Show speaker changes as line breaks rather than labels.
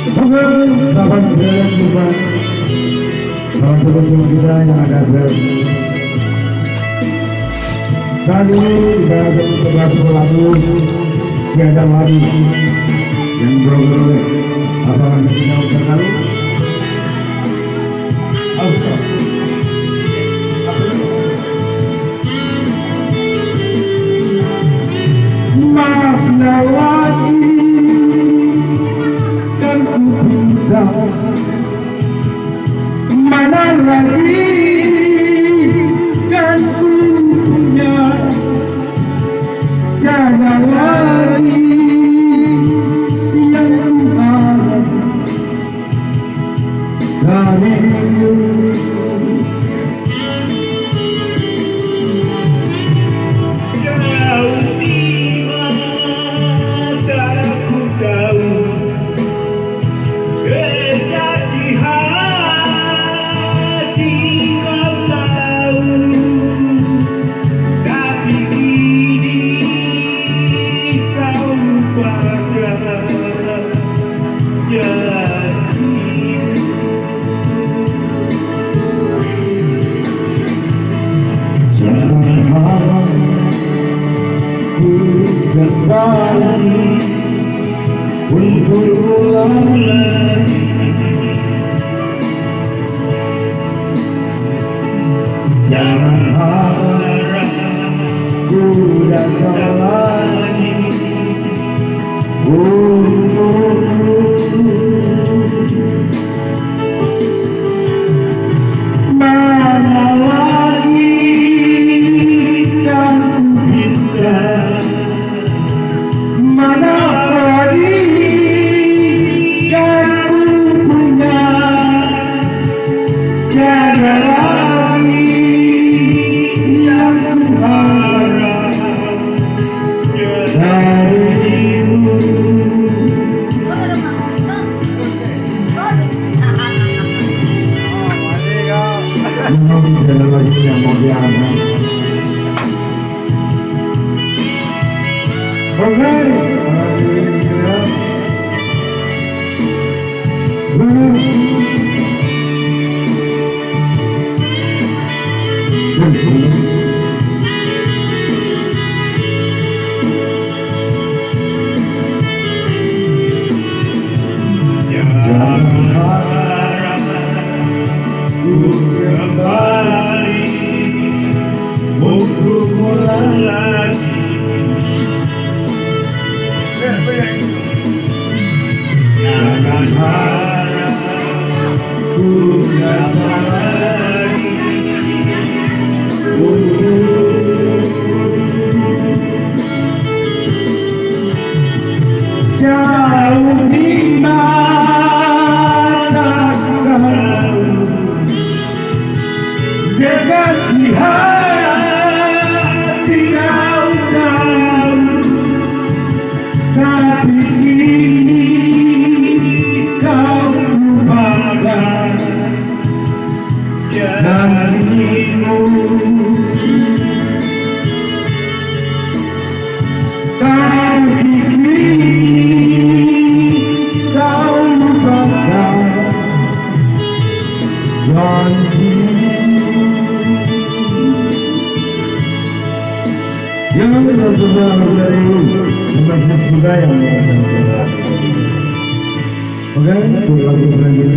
Oke, sahabat sekalian juga salah satu teman kita yang ada saat ini kita akan sebelah sebuah lagu tiada lagi yang dibawakan oleh Abang kita Ustaz Ustaz. Makna lagi dan ku bisa mana lagi kan ku punya tiada lagi yang ku harap darimu. Kembali untuk ulang lagi, jangan harap ku datang lagi untukmu. Mana lagi yang bisa, mana lagi yang ku punya, tiada lagi yang ku harap darimu. Ini adalah lagu yang mau diangkat. Oke, jangan harap ku kembali untuk mulai lagi. Jangan harap ku datang lagi jauh di mana kau, dekat di hati kau tahu, tapi kini kau lupakan darimu. Tapi kini kau lupakan darimu. Jangan bersebelah dari umat juga yang oke, lagu selanjutnya